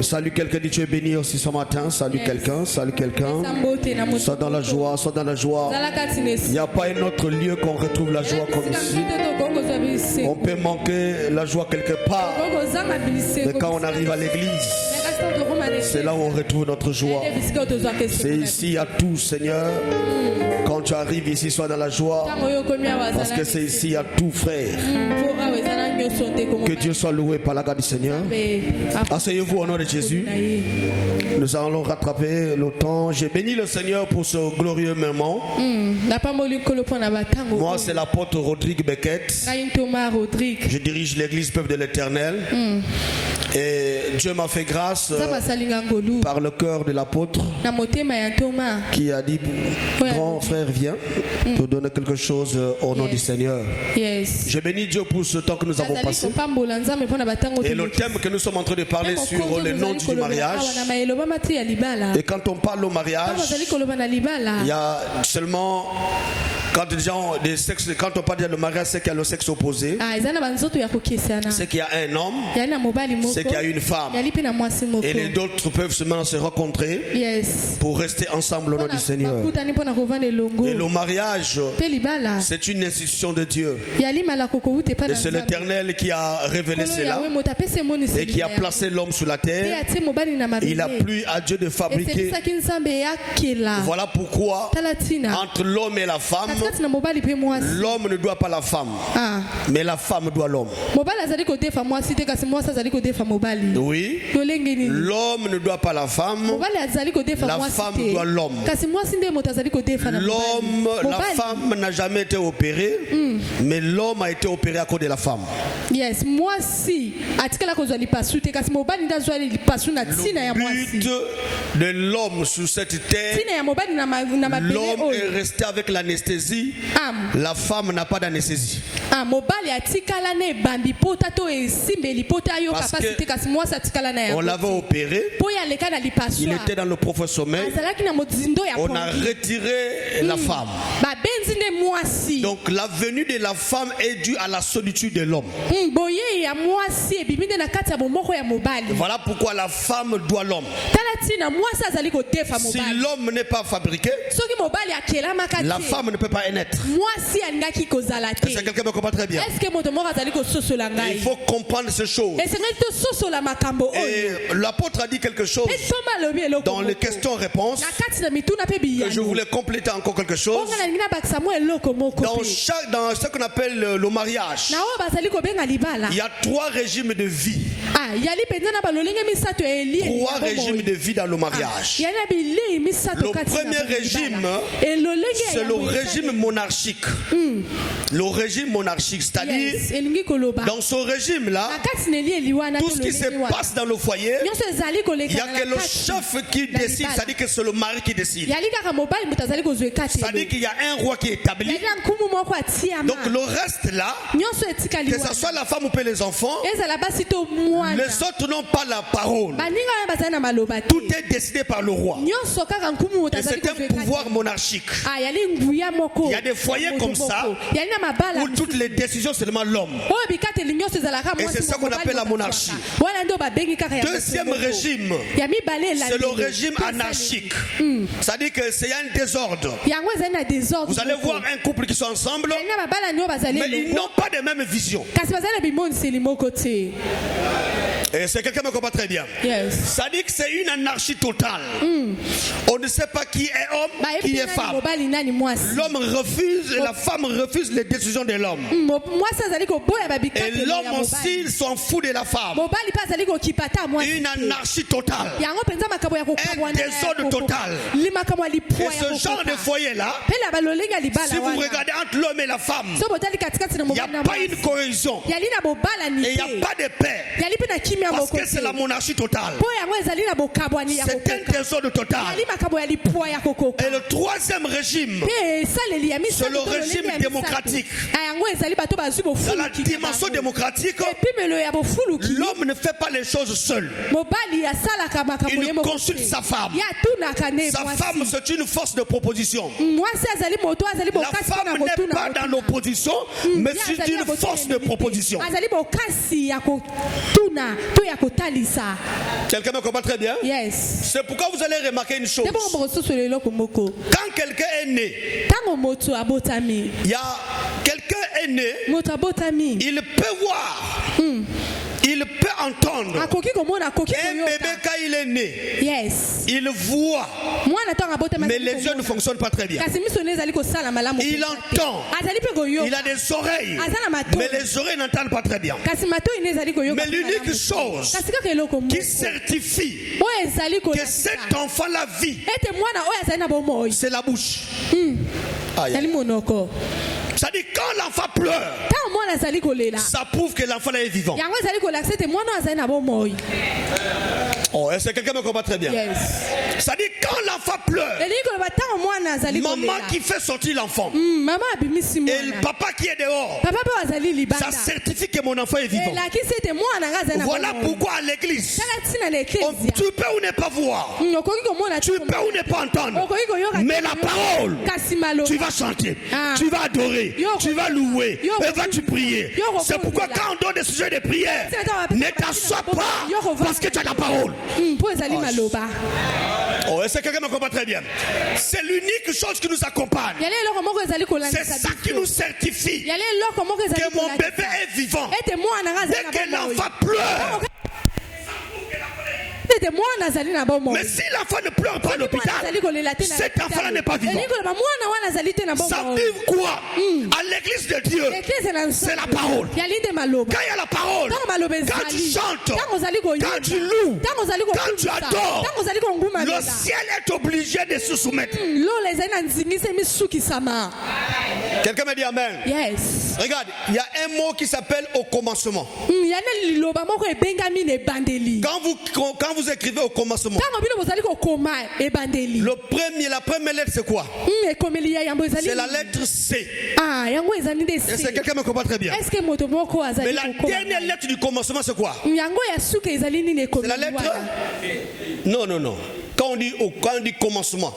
Salut quelqu'un, dit tu es béni aussi ce matin. Salut quelqu'un, salut quelqu'un. Sois dans la joie, sois dans la joie. Il n'y a pas un autre lieu qu'on retrouve la joie comme ici. On peut manquer la joie quelque part, mais quand on arrive à l'église, c'est là où on retrouve notre joie. C'est ici à tout, Seigneur. Quand tu arrives ici, sois dans la joie, parce que c'est ici à tout, frère. Que Dieu soit loué par la grâce du Seigneur. Asseyez-vous au nom de Jésus. Nous allons rattraper le temps. J'ai béni le Seigneur pour ce glorieux moment. Moi, c'est l'apôtre Rodrigue Beckett. Je dirige l'église Peuple de l'Éternel. Et Dieu m'a fait grâce par le cœur de l'apôtre qui a dit, grand frère, viens pour donner quelque chose au nom du Seigneur. Je bénis Dieu pour ce temps que nous avons passé. Et le thème que nous sommes en train de parler sur le nom du mariage. Et quand on parle au mariage, il y a seulement... Quand on parle de mariage, c'est qu'il y a le sexe opposé. C'est qu'il y a un homme. C'est qu'il y a une femme. Et les autres peuvent seulement se rencontrer pour rester ensemble au nom du Seigneur. Et le mariage, c'est une institution de Dieu. Et c'est l'Éternel qui a révélé cela et qui a placé l'homme sur la terre. Il a plu à Dieu de fabriquer. Voilà pourquoi entre l'homme et la femme, l'homme ne doit pas la femme, mais la femme doit l'homme. Oui, l'homme ne doit pas la femme, la femme doit l'homme. L'homme, la femme n'a jamais été opérée, mais l'homme a été opéré à cause de la femme. Yes, moi si. Le but de l'homme sur cette terre, l'homme est resté avec l'anesthésie. La femme n'a pas d'anesthésie. On l'avait opéré. Il était dans le profond sommeil. On a retiré la femme. Donc la venue de la femme est due à la solitude de l'homme. Voilà pourquoi la femme doit l'homme. Si l'homme n'est pas fabriqué, la femme ne peut pas naître. Est-ce que quelqu'un me comprend très bien? Il faut comprendre ces choses. Et l'apôtre a dit quelque chose dans les questions-réponses que je voulais compléter encore quelque chose. Dans ce qu'on appelle le mariage, il y a 3 régimes de vie. 3 régimes de vie dans le mariage. Le premier régime, c'est le régime monarchique. Le régime monarchique, c'est-à-dire dans ce régime-là, tout ce qui se passe dans le foyer, il n'y a que le chef qui décide, c'est-à-dire que c'est le mari qui décide. C'est-à-dire qu'il y a un roi qui est établi. Donc le reste là, que ce soit la femme ou les enfants, les autres n'ont pas la parole. Tout est décidé par le roi. Et c'est un pouvoir monarchique. Il y a des foyers comme ça où toutes les décisions c'est seulement l'homme. Et c'est ça qu'on appelle la monarchie. Deuxième régime, c'est le régime anarchique. C'est-à-dire que c'est un désordre. Vous allez voir un couple qui sont ensemble, mais ils n'ont pas de même vision. Et c'est quelqu'un qui me comprend très bien. Ça dit que c'est une anarchie totale. On ne sait pas qui est homme, qui est femme. L'homme refuse et la femme refuse les décisions de l'homme. Et l'homme aussi, il s'en fout de la femme. Une anarchie totale. Un désordre total. Et ce genre de foyer-là, si vous regardez entre l'homme et la femme, il n'y a pas une cohésion. Et il n'y a pas de paix. Parce que c'est la monarchie totale. C'est un désordre total. Et le troisième régime, c'est le régime démocratique. Dans la dimension démocratique, l'homme ne fait pas les choses seul. Il consulte sa femme. Sa femme, c'est une force de proposition. La femme n'est pas dans l'opposition, mais c'est une force de proposition. Quelqu'un me comprend très bien? Yes. C'est pourquoi vous allez remarquer une chose. Quand quelqu'un est né, il y a quelqu'un est né, il peut voir. Il peut entendre. Un bébé quand il est né, il voit, mais les yeux ne fonctionnent pas très bien. Il entend, il a des oreilles, mais les oreilles n'entendent pas très bien. Mais l'unique chose qui certifie que cet enfant la vit, c'est la bouche. Ça dit quand l'enfant pleure, ça prouve que l'enfant est vivant. Oh, est-ce que quelqu'un me comprend très bien? Yes. Ça dit quand l'enfant pleure, maman qui fait sortir l'enfant et le papa qui est dehors, ça certifie que mon enfant est vivant. Voilà pourquoi à l'église, tu peux ou ne pas voir, tu peux ou ne pas entendre, mais la parole, tu vas chanter, tu vas adorer, tu vas louer, et vas-tu prier. C'est pourquoi quand on donne des sujets de prière, ne t'assois pas parce que tu as la parole. Oh, est-ce que quelqu'un me comprend très bien? C'est l'unique chose qui nous accompagne. C'est ça qui nous certifie que mon bébé est vivant. Dès que l'enfant pleure, mais si l'enfant ne pleure pas à l'hôpital, cet enfant n'est pas vivant. Ça veut quoi? À l'église de Dieu, c'est la parole. Quand il y a la parole, quand tu chantes, quand tu loues, quand tu adores, le ciel est obligé de se soumettre. Quelqu'un me dit amen. Yes. Regarde, il y a un mot qui s'appelle au commencement. Quand vous écrivez au commencement, la première lettre c'est quoi? C'est la lettre C. Est-ce que quelqu'un me comprend très bien? Mais la dernière lettre du commencement c'est quoi? C'est la lettre? Non. Quand on dit commencement,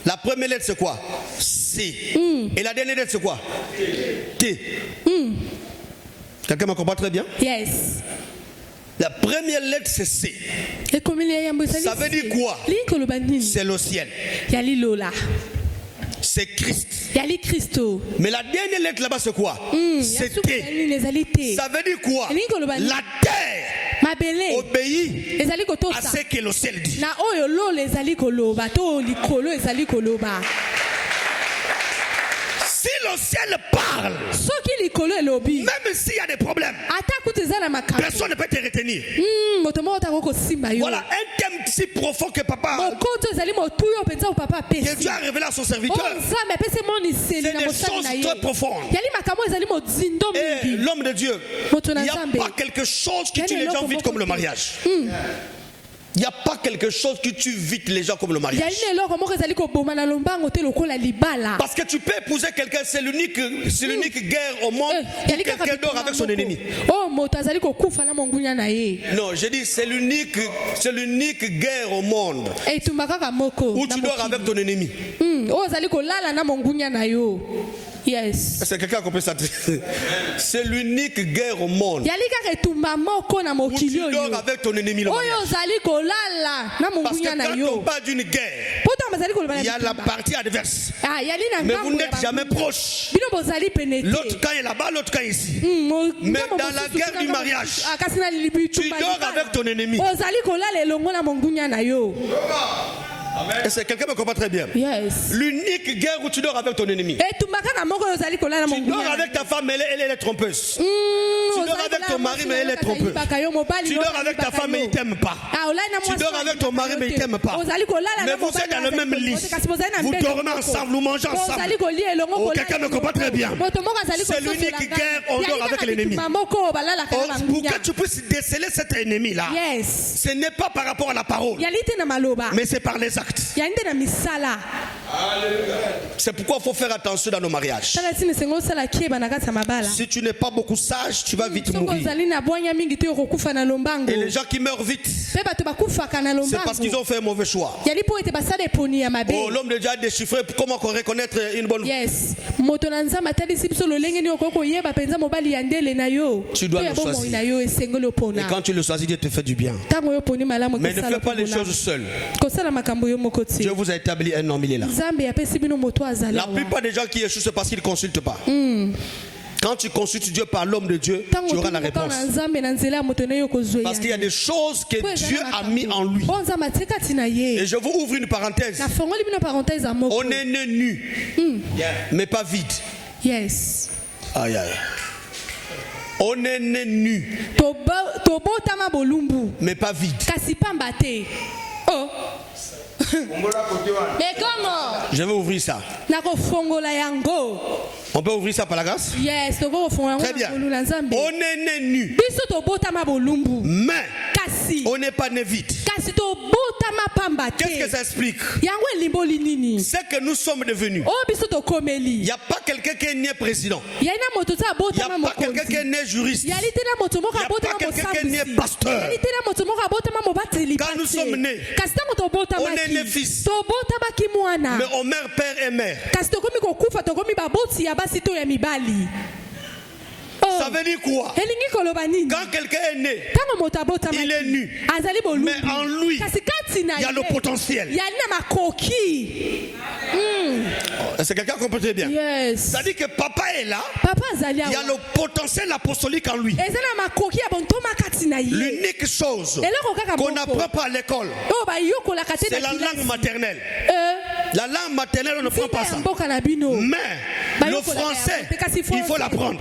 la première lettre c'est quoi? C. Et la dernière lettre c'est quoi? T. Quelqu'un me comprend très bien? Yes. La première lettre c'est C. Ça veut dire quoi? C'est le ciel. C'est Christ. Mais la dernière lettre là-bas c'est quoi? C'est T. Ça veut dire quoi? La terre obéit à ce que le ciel dit. Si le ciel parle, même s'il y a des problèmes, personne ne peut te retenir. Voilà un thème si profond que papa, que Dieu a révélé à son serviteur. C'est des choses très profondes. Et l'homme de Dieu, il n'y a pas quelque chose qui tue les gens vite comme le mariage. Il n'y a pas quelque chose qui tue vite les gens comme le mariage. Parce que tu peux épouser quelqu'un, c'est l'unique guerre au monde où quelqu'un dort avec son ennemi. Non, je dis c'est l'unique guerre au monde où tu dors avec ton ennemi. Yes. Est-ce que quelqu'un a compris ça? C'est l'unique guerre au monde où tu dors avec ton ennemi. Parce que quand on parle d'une guerre, il y a la partie adverse. Mais vous n'êtes jamais proche. L'autre camp est là-bas, l'autre camp est ici. Mais dans la guerre du mariage, tu dors avec ton ennemi. Est-ce que quelqu'un me comprend très bien? Yes. L'unique guerre où tu dors avec ton ennemi. Tu dors avec ta femme, mais elle est trompeuse. Tu dors avec ton mari, mais elle est trompeuse. Tu dors avec ta femme, mais il ne t'aime pas. Tu dors avec ton mari, mais il ne t'aime pas. Mais vous êtes dans le même lit. Vous dormez ensemble, vous mangez ensemble. Oh, quelqu'un me comprend très bien. C'est l'unique guerre où on dort avec l'ennemi. Pour que tu puisses déceler cet ennemi-là, ce n'est pas par rapport à la parole, mais c'est par les actes. C'est pourquoi il faut faire attention dans nos mariages. Si tu n'es pas beaucoup sage, tu vas vite mourir. Et les gens qui meurent vite, c'est parce qu'ils ont fait un mauvais choix. Oh, l'homme de Dieu a déchiffré comment reconnaître une bonne femme. Tu dois le choisir. Et quand tu le choisis, Dieu te fait du bien. Mais ne fais pas les choses seul. Dieu vous a établi un homme, il est là. La plupart des gens qui échouent, c'est parce qu'ils ne consultent pas. Quand tu consultes Dieu par l'homme de Dieu, tu auras la réponse. Parce qu'il y a des choses que Dieu a mis en lui. Et je vous ouvre une parenthèse. On est né nu, mais pas vide. Yes. Aïe aïe. On est né nu, mais pas vide. Oh. Mais comment? Je vais ouvrir ça. On peut ouvrir ça par la grâce? Yes. Très bien. On est né nu, mais on n'est pas né vide. Qu'est-ce que ça explique? C'est que nous sommes devenus. Il n'y a pas quelqu'un qui est né président. Il n'y a pas quelqu'un qui est né juriste. Il n'y a pas quelqu'un qui est né pasteur. Quand nous sommes nés, on est né fils. Mais on meurt père et mère. Ça veut dire quoi? Quand quelqu'un est né, il est nu. Mais en lui, il y a le potentiel. Est-ce que quelqu'un comprend très bien? Yes. Ça dit que papa est là. Il y a le potentiel apostolique en lui. L'unique chose qu'on n'apprend pas à l'école, c'est la langue maternelle. La langue maternelle, on ne prend pas ça. Mais le français, il faut l'apprendre.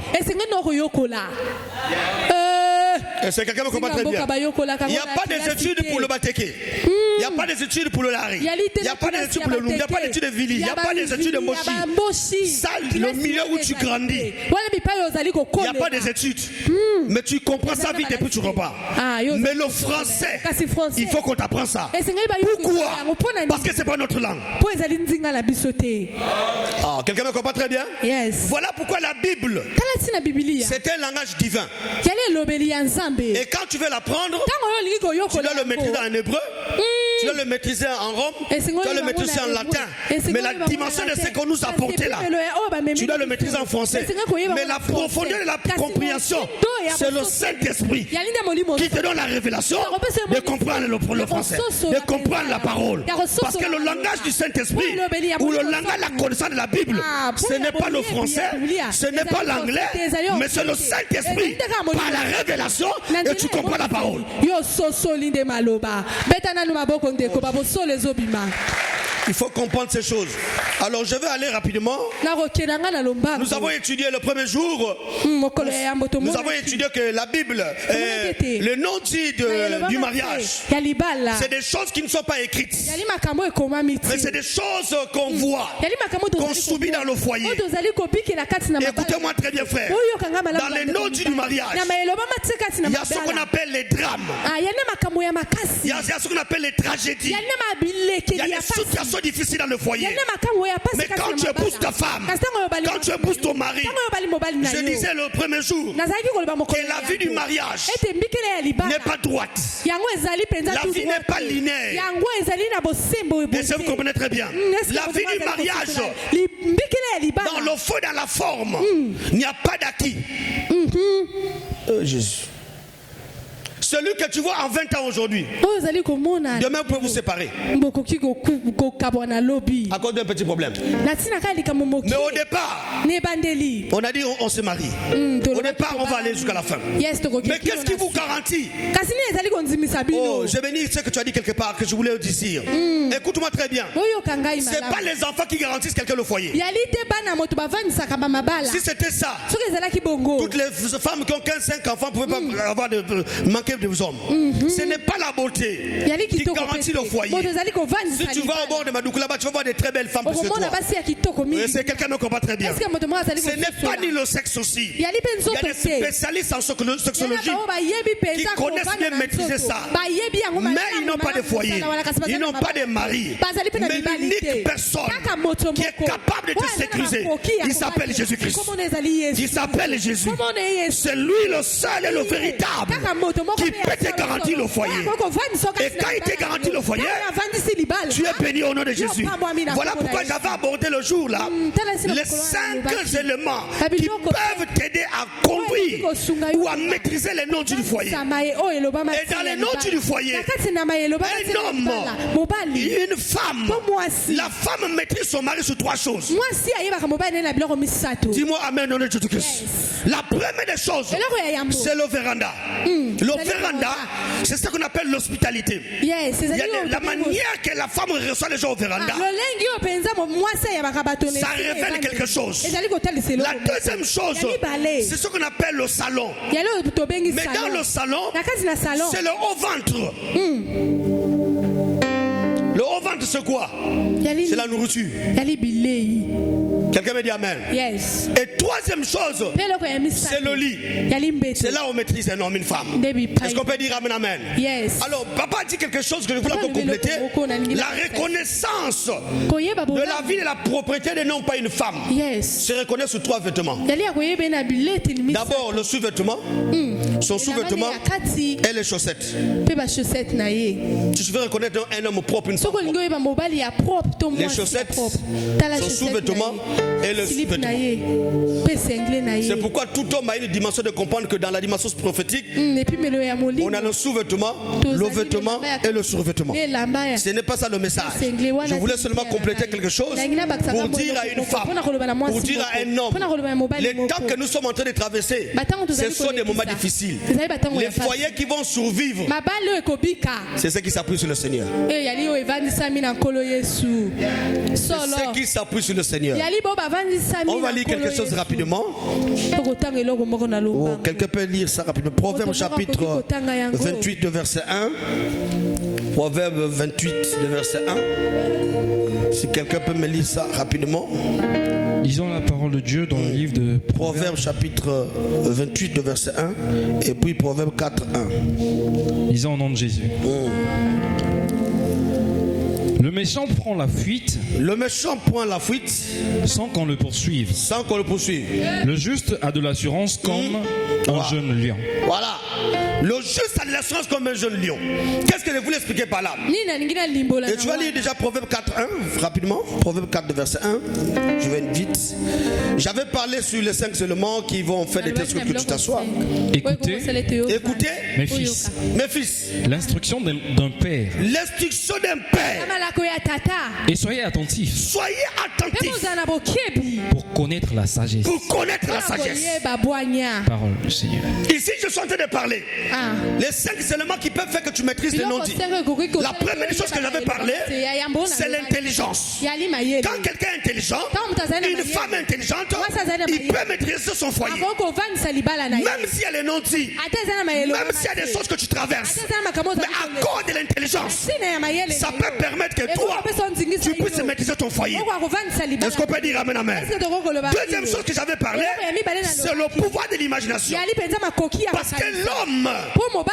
Est-ce que quelqu'un me comprend très bien? Il n'y a pas des études pour le batéké. Il n'y a pas des études pour le lari. Il n'y a pas des études pour le loup. Il n'y a pas d'études de vili. Il n'y a pas des études de mochi. Ça, le milieu où tu grandis. Il n'y a pas des études. Mais tu comprends ça vite et puis tu repars. Mais le français, il faut qu'on t'apprenne ça. Pourquoi? Parce que ce n'est pas notre langue. Quelqu'un me comprend très bien? Voilà pourquoi la Bible, c'est un langage divin. Et quand tu veux l'apprendre, tu dois le maîtriser en hébreu, tu dois le maîtriser en rome, tu dois le maîtriser en latin. Mais la dimension de ce qu'on nous a apporté là, tu dois le maîtriser en français. Mais la profondeur de la compréhension, c'est le Saint-Esprit qui te donne la révélation de comprendre le français, de comprendre la parole. Parce que le langage du Saint-Esprit, ou le langage, la connaissance de la Bible, ce n'est pas le français, ce n'est pas l'anglais, mais c'est le Saint-Esprit par la révélation, et tu comprends la parole. Il faut comprendre ces choses. Alors je vais aller rapidement. Nous avons étudié le premier jour. Nous avons étudié que la Bible, le nom dit du mariage, c'est des choses qui ne sont pas écrites. Mais c'est des choses qu'on voit, qu'on subit dans le foyer. Écoutez-moi très bien, frère. Dans les noms du mariage, il y a ce qu'on appelle les drames. Il y a ce qu'on appelle les tragédies. Il y a des situations difficiles dans le foyer. Mais quand tu épouses ta femme, quand tu épouses ton mari, je disais le premier jour que la vie du mariage n'est pas droite. La vie n'est pas linéaire. Et ça vous comprenez très bien. La vie du mariage, dans le fond, dans la forme, il n'y a pas d'acquis. Jésus. Celui que tu vois en 20 ans aujourd'hui, demain vous pouvez vous séparer à cause d'un petit problème. Mais au départ, on a dit on se marie. Au départ, on va aller jusqu'à la fin. Mais qu'est-ce qui vous garantit? Je vais dire ce que tu as dit quelque part que je voulais dire. Écoute-moi très bien. Ce n'est pas les enfants qui garantissent quelqu'un le foyer. Si c'était ça, toutes les femmes qui ont 15-5 enfants ne pouvaient pas avoir manquer des hommes. Ce n'est pas la beauté qui garantit le foyer. Si tu vas au bord de Madoukou là-bas, tu vas voir des très belles femmes. C'est quelqu'un ne comprend pas très bien. Ce n'est pas ni le sexe aussi. Il y a des spécialistes en sexologie qui connaissent bien maîtriser ça. Mais ils n'ont pas de foyer. Ils n'ont pas de mari. Mais l'unique personne qui est capable de te sécuriser, il s'appelle Jésus-Christ. Il s'appelle Jésus. C'est lui le seul et le véritable qui peut te garantir le foyer. Et quand il te garantit le foyer, tu es béni au nom de Jésus. Voilà pourquoi j'avais abordé le jour là les 5 éléments qui peuvent t'aider à conduire ou à maîtriser les noms du foyer. Et dans les noms du foyer, un homme, une femme, la femme maîtrise son mari sur 3 choses. Dis-moi amen au nom de Jésus-Christ. La première des choses, c'est le véranda. Le véranda, c'est ce qu'on appelle l'hospitalité. Il y a la manière que la femme reçoit les gens au véranda. Ça révèle quelque chose. La deuxième chose, c'est ce qu'on appelle le salon. Mais dans le salon, c'est le haut ventre. Le haut ventre, c'est quoi? C'est la nourriture. Quelqu'un me dit amen. Yes. Et troisième chose, c'est le lit. C'est là où on maîtrise un homme, une femme. Est-ce qu'on peut dire amen, amen? Yes. Alors, papa dit quelque chose que je voulais compléter. La reconnaissance de la vie et de la propriété de non pas une femme. Yes. Se reconnaît sur 3 vêtements. D'abord, le sous-vêtement, son sous-vêtement et les chaussettes. Tu veux reconnaître un homme propre, une femme propre. Les chaussettes, son sous-vêtement et le sous-vêtement. C'est pourquoi tout homme a une dimension de comprendre que dans la dimension prophétique, on a le sous-vêtement, le vêtement et le survêtement. Ce n'est pas ça le message. Je voulais seulement compléter quelque chose pour dire à une femme, pour dire à un homme, les temps que nous sommes en train de traverser, ce sont des moments difficiles. Les foyers qui vont survivre, c'est ceux qui s'appuient sur le Seigneur. C'est ceux qui s'appuient sur le Seigneur. On va lire quelque chose rapidement. Oh, quelqu'un peut lire ça rapidement. Proverbe chapitre 28 de verset 1. Proverbe 28 de verset 1. Si quelqu'un peut me lire ça rapidement. Lisons la parole de Dieu dans le livre de Proverbe chapitre 28 de verset 1. Et puis Proverbe 4, 1. Lisons au nom de Jésus. Le méchant prend la fuite. Le méchant prend la fuite sans qu'on le poursuive. Sans qu'on le poursuive. Le juste a de l'assurance comme un jeune lion. Voilà. Le juste a de l'assurance comme un jeune lion. Qu'est-ce que je voulais expliquer par là? Et tu vas lire déjà Proverbe 4, 1 rapidement. Proverbe 4 de verset 1. Je vais vite. J'avais parlé sur les 5 éléments qui vont faire des tests que tu t'assois. Écoutez, mes fils, l'instruction d'un père. L'instruction d'un père. Et soyez attentifs. Soyez attentifs. Pour connaître la sagesse. Pour connaître la sagesse. Parole du Seigneur. Ici, je suis en train de parler. Les 5 éléments qui peuvent faire que tu maîtrises les non-dits. La première chose que j'avais parlé, c'est l'intelligence. Quand quelqu'un est intelligent, une femme intelligente, il peut maîtriser son foyer. Même s'il y a les non-dits, même s'il y a des choses que tu traverses, mais à cause de l'intelligence, ça peut permettre que toi, tu puisses maîtriser ton foyer. Est-ce qu'on peut dire amen, amen? Deuxième chose que j'avais parlé, c'est le pouvoir de l'imagination. Parce que l'homme,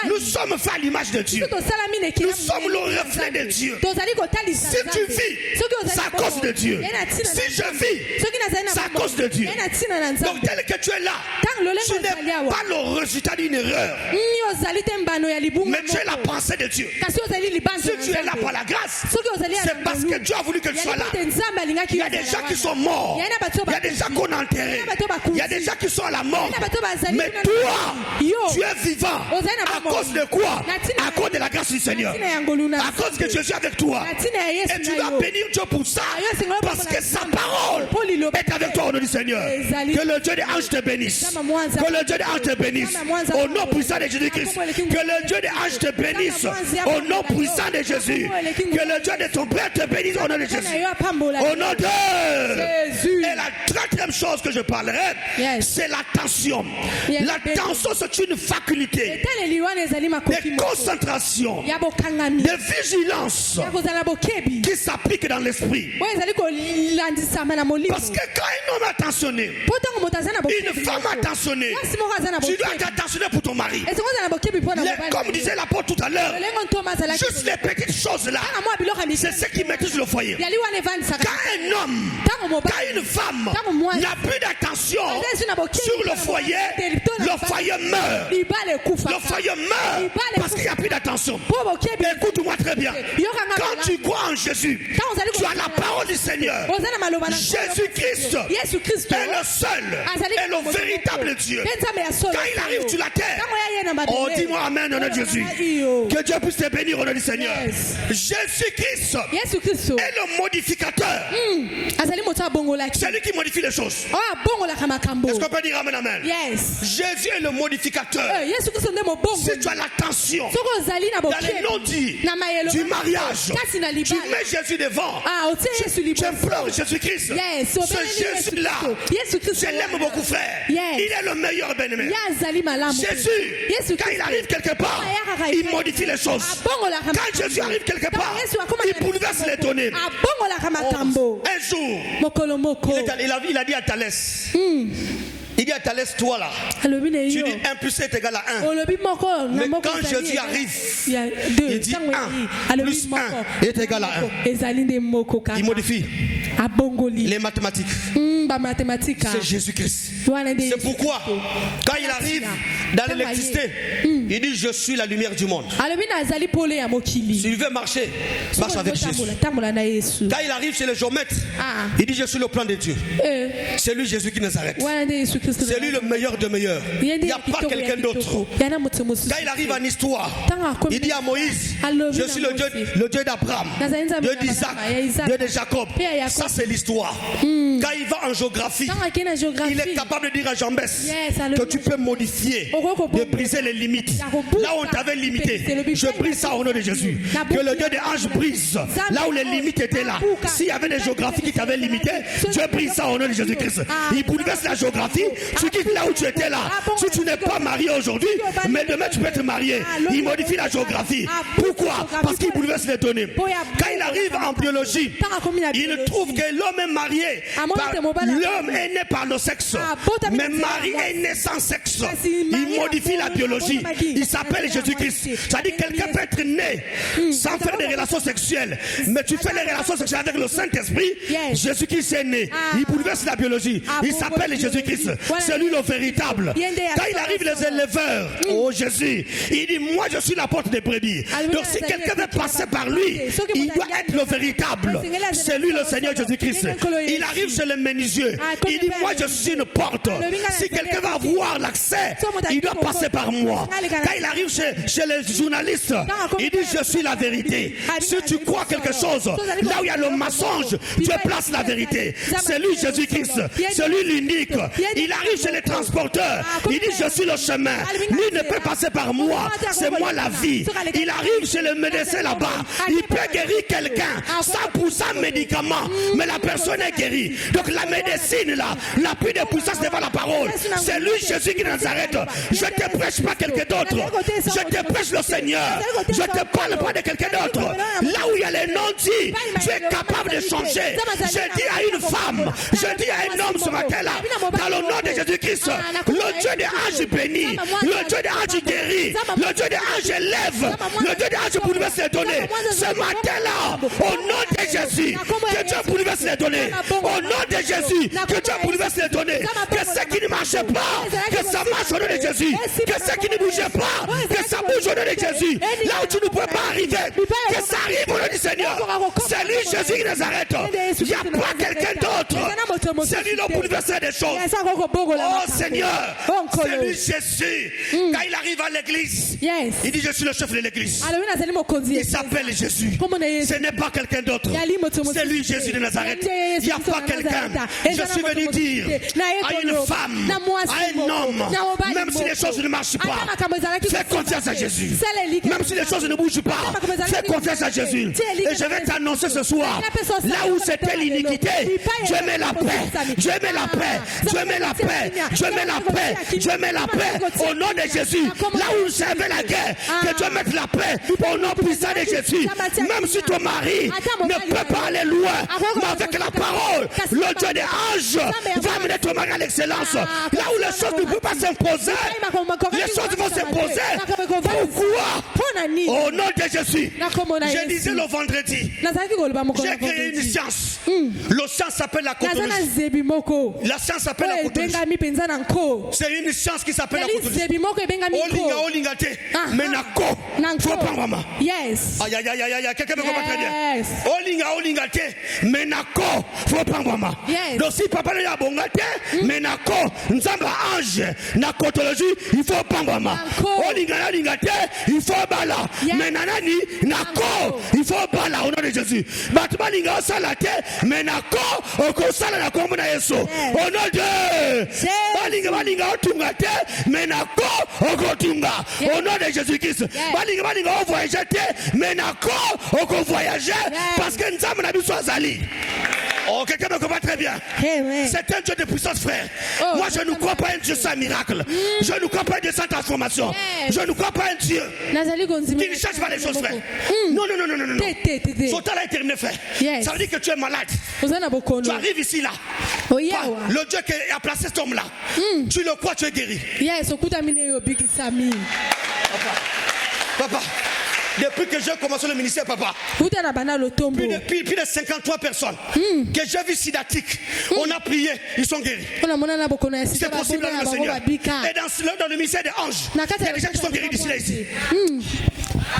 nous sommes faits à l'image de Dieu. Nous sommes le reflet de Dieu. Si tu vis, c'est à cause de Dieu. Si je vis, c'est à cause de Dieu. Donc tel que tu es là, tu n'es pas le résultat d'une erreur, mais tu es la pensée de Dieu. Si tu es là par la grâce, c'est parce que Dieu a voulu que tu sois là. Il y a des gens qui sont morts, il y a des gens qu'on a enterrés, il y a des gens qui sont à la mort. Mais toi, tu es vivant. À cause de quoi? À cause de la grâce du Seigneur. À cause que Jésus est avec toi. Et tu dois bénir Dieu pour ça. Parce que sa parole est avec toi au nom du Seigneur. Que le Dieu des anges te bénisse. Que le Dieu des anges te bénisse. Au nom puissant de Jésus-Christ. Jésus-Christ. Que le Dieu des anges te bénisse au nom puissant de Jésus. Que le Dieu de ton Père te bénisse au nom de Jésus. Au nom de Jésus. Et la troisième chose que je parlerai, c'est l'attention. L'attention, c'est une faculté de concentration, de vigilance qui s'applique dans l'esprit. Parce que quand un homme attentionné, une femme attentionnée, tu dois être attentionné pour ton mari. Comme disait l'apôtre tout à l'heure, juste les petites choses là, c'est ce qui maîtrise le foyer. Quand un homme, quand une femme n'a plus d'attention sur le foyer meurt. Le foyer meurt parce qu'il n'y a plus d'attention. Écoute-moi très bien. Quand tu crois en Jésus, tu as la parole du Seigneur. Jésus-Christ est le seul et le véritable Dieu. Quand il arrive sur la terre, oh, dis-moi amen au nom de Jésus. Que Dieu puisse te bénir au nom du Seigneur. Jésus-Christ est le modificateur. C'est lui qui modifie les choses. Est-ce qu'on peut dire amen, amen? Jésus est le modificateur. Si tu as l'attention dans les non-dits du mariage, tu mets Jésus devant. Tu implores Jésus-Christ. Ce Jésus-là, je l'aime beaucoup, frère. Il est le meilleur bien-aimé. Jésus, quand il arrive quelque part, il modifie les choses. Quand Jésus arrive quelque part, il bouleverse les données. Un jour, il a dit à Thalès, il dit à Thalès, toi là, tu dis 1 plus 7 égale à 1. Mais quand Jésus arrive, il dit 1 plus 1 est égal à 1. Il modifie les mathématiques. C'est Jésus-Christ. C'est pourquoi, quand il arrive dans l'électricité, il dit je suis la lumière du monde. S'il veut marcher, marche avec Jésus. Quand il arrive chez le géomètre, il dit je suis le plan de Dieu. C'est lui Jésus qui nous arrête. C'est lui le meilleur de meilleurs. Il n'y a pas quelqu'un d'autre. Quand il arrive en histoire, il dit à Moïse, je suis le Dieu d'Abraham, Dieu d'Isaac, Dieu de Jacob. Ça c'est l'histoire. Quand il va en géographie, il est capable de dire à Jambès que tu peux modifier, de briser les limites. Là où on t'avait limité, je brise ça au nom de Jésus. Que le Dieu des anges brise là où les limites étaient là. S'il y avait des géographies qui t'avaient limité, Dieu brise ça au nom de Jésus-Christ. Il bouleverse la géographie. Tu quittes là où tu étais là. Si tu n'es pas marié aujourd'hui, mais demain tu peux être marié. Il modifie la géographie. Pourquoi? Parce qu'il bouleverse les données. Quand il arrive en biologie, il trouve que l'homme est marié. L'homme est né par le sexe. Mais Marie est née sans sexe. Il modifie la biologie. Il s'appelle Jésus-Christ. C'est-à-dire que quelqu'un peut être né sans faire des relations sexuelles. Mais tu fais les relations sexuelles avec le Saint-Esprit. Jésus-Christ est né. Il bouleverse la biologie. Il s'appelle Jésus-Christ. C'est lui le véritable. Quand il arrive les éleveurs, oh Jésus, il dit moi je suis la porte des brebis. Donc si quelqu'un veut passer par lui, il doit être le véritable. C'est lui le Seigneur Jésus-Christ. Il arrive chez les menuisiers. Il dit moi je suis une porte. Si quelqu'un va avoir l'accès, il doit passer par moi. Quand il arrive chez les journalistes, il dit je suis la vérité. Si tu crois quelque chose, là où il y a le mensonge, Dieu place la vérité. C'est lui Jésus-Christ. C'est lui l'unique. Il arrive chez les transporteurs. Il dit je suis le chemin. Lui ne peut passer par moi. C'est moi la vie. Il arrive chez le médecin là-bas. Il peut guérir quelqu'un 100% médicament. Mais la personne est guérie. Donc la médecine là, n'a plus de puissance devant la parole. C'est lui Jésus qui nous arrête. Je ne te prêche pas quelqu'un d'autre. Je te prêche le Seigneur. Je ne te parle pas de quelqu'un d'autre. Là où il y a les non-dits, tu es capable de changer. Je dis à une femme, je dis à un homme ce matin-là, dans le nom de Jésus-Christ, le Dieu des anges bénit, le Dieu des anges guérit, le Dieu des anges élève, le Dieu des anges bouleverse les données. Ce matin-là, au nom de Jésus, que Dieu bouleverse les données. Au nom de Jésus, que Dieu bouleverse les données. Que ce qui ne marchait pas, que ça marche au nom de Jésus. Que ce qui ne bougeait pas, que ça bouge au nom de Jésus. Là où tu ne peux pas arriver, que ça arrive au nom du Seigneur. Seigneur. C'est lui Jésus de Nazareth. Il n'y a pas quelqu'un d'autre. C'est lui le bouleverseur des choses. Oh Seigneur, c'est lui Jésus. Quand il arrive à l'église, il dit je suis le chef de l'église. Il s'appelle Jésus. Ce n'est pas quelqu'un d'autre. C'est lui Jésus de Nazareth. Il n'y a pas quelqu'un. Je suis venu dire à une femme, à un homme, même si les choses ne marchent pas, fais confiance à Jésus. Même si les choses ne bougent pas, fais confiance à Jésus. Et je vais t'annoncer ce soir, là où c'était l'iniquité, Dieu met la paix. Dieu met la paix. Dieu met la paix. Dieu met la paix. Dieu met la paix. Au nom de Jésus, là où j'avais la guerre, que Dieu mette la paix. Au nom puissant de Jésus. Même si ton mari ne peut pas aller loin, mais avec la parole, le Dieu des anges va amener ton mari à l'excellence. Là où les choses ne peuvent pas s'imposer, les choses vont s'imposer. Pourquoi? Au nom de Jésus. Je disais le vendredi, j'ai créé une science. Le science s'appelle la cotologie. La science s'appelle la cotologie. C'est une science qui s'appelle la cotologie. Olinga te, menako. Faut pas maman. Yes. Aïe aïe aïe aïe, quelqu'un me comprend très bien. Olinga te, menako. Faut pas maman. Donc si papa ne y'a bonga te, menako. Nzamba ange, na cotologie, il faut pas maman. Olinga te, il faut bala. Menanani, nako, il faut bala au nom de Jésus. Batma linga sala te, menako, oko sala na kombo na Yesu. Au nom de Balinga otunga te, menako, oko tunga. Au nom de Jésus-Christ. Balinga o voyager te, menako, oko voyager parce que nzamba na biso azali. Oh, quelqu'un me comprend très bien. C'est un Dieu de puissance, frère. Moi, je ne crois pas un Dieu sans miracle. Je ne crois pas un Dieu sans transformation. Je ne crois pas un Dieu qui ne cherche pas les choses, frère. Non. Son temps est terminé, frère. Ça veut dire que tu es malade. Tu arrives ici, là. Le Dieu qui a placé cet homme-là. Tu le crois, tu es guéri. Papa. Depuis que j'ai commencé le ministère, papa, plus de 53 personnes que j'ai vu sidatique, on a prié, ils sont guéris. C'est possible avec le Seigneur. Et dans le ministère des anges, il y a des gens qui sont guéris d'ici là ici.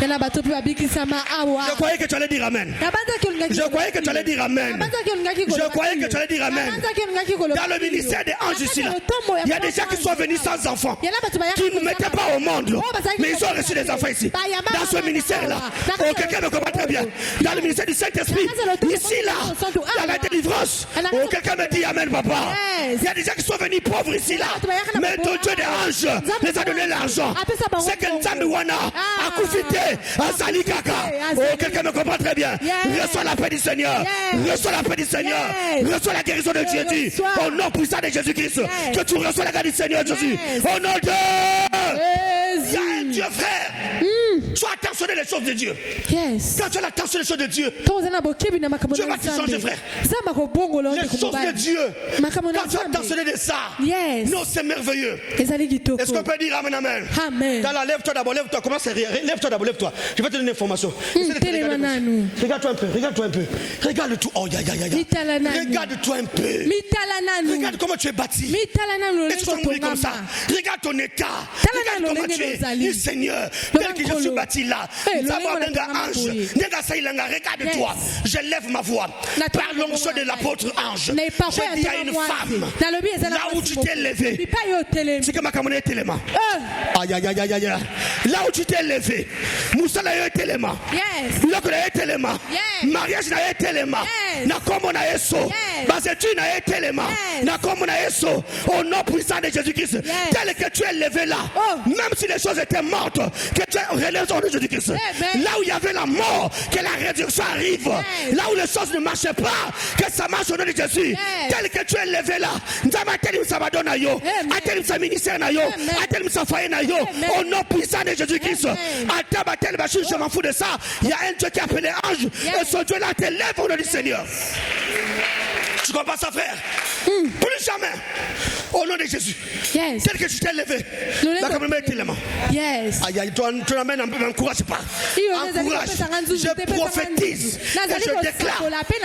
Je croyais que tu allais dire amen. Je croyais que tu allais dire amen. Je croyais que tu allais dire amen. Dans le ministère des anges ici, là, il y a des gens qui sont venus sans enfants, qui ne mettaient pas au monde, mais ils ont reçu des enfants ici. Dans ce ministère-là, oh, quelqu'un me comprend très bien. Dans le ministère du Saint-Esprit, ici, là, dans la délivrance, oh, quelqu'un me dit amen, papa. Il y a des gens qui sont venus pauvres ici, là, mais ton Dieu des anges les a donné l'argent. C'est que Nzambiwana a confité. Azali Kaka. Oh, quelqu'un me comprend très bien. Reçois la paix du Seigneur. Reçois la paix du Seigneur. Reçois la guérison de Jésus. Au nom puissant de Jésus-Christ. Que tu reçois la guérison du Seigneur Jésus. Au nom de il y a un Dieu, frère. Tu as attentionné les choses de Dieu. Quand tu as attentionné les choses de Dieu, Dieu va te changer, frère. Les choses de Dieu. Quand tu as attentionné de ça, non, c'est merveilleux. Est-ce qu'on peut dire amen, amen? Lève-toi d'abord, lève-toi. Comment c'est rire? Lève-toi d'abord, lève-toi. Je vais te donner une information. Regarde-toi un peu, regarde-toi un peu. Regarde-toi. Oh, regarde-toi un peu. Regarde comment tu es bâti. Et tu vas mourir comme ça. Regarde ton état. Regarde comment tu es. Seigneur, tel que je suis bâti là. Regarde-toi. Je lève ma voix. Par l'onction de l'apôtre Ange. Je dis à une femme, là où tu t'es levé, c'est que ma camarade est tellement. Aïe. Là où tu t'es levé, Moussa n'a été tellement. L'autre n'a été tellement. Mariage n'a été tellement. Nakomo n'a été so. Basetu n'a été tellement. Nakomo n'a été so. Au nom puissant de Jésus-Christ, tel que tu es levé là, même si les choses étaient mortes, que tu es relève au nom de Jésus-Christ. Là où il y avait la mort, que la résurrection arrive. Là où les choses ne marchaient pas, que ça marche au nom de Jésus. Tel que tu es levé là, au nom puissant de Jésus-Christ. Je m'en fous de ça. Il y a un Dieu qui est appelé ange. Et ce Dieu là te lève au nom du Seigneur. Tu comprends ça, frère? Plus jamais. Au nom de Jésus. Tel que tu t'es levé. La caméra est tellement. Aïe, tu m'amènes un peu, m'encourage. n'encourage pas. Encourage. Je prophétise et je déclare.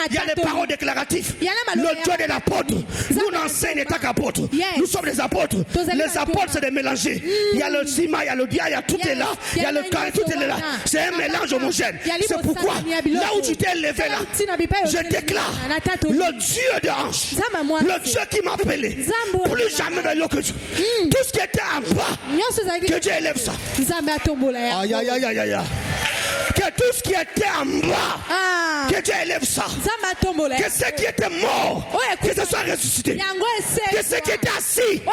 Il y a les paroles déclaratives. Le Dieu de l'apôtre nous enseigne tant qu'apôtre. Nous sommes des apôtres. Les apôtres, c'est des mélangés. Il y a le ciment, il y a le dia, il y a tout est là. Il y a le carré, tout est là. C'est un mélange homogène. C'est pourquoi, là où tu t'es élevé là, je déclare le Dieu de hanche, le Dieu qui m'a appelé, plus jamais de l'eau que Dieu. Tout ce qui était en bas, que Dieu élève ça. Aïe, aïe, aïe, aïe, aïe. Que tout ce qui était en bas, que Dieu élève ça. Que ceux qui étaient morts, que ce soit ressuscité. Que ceux qui étaient assis, au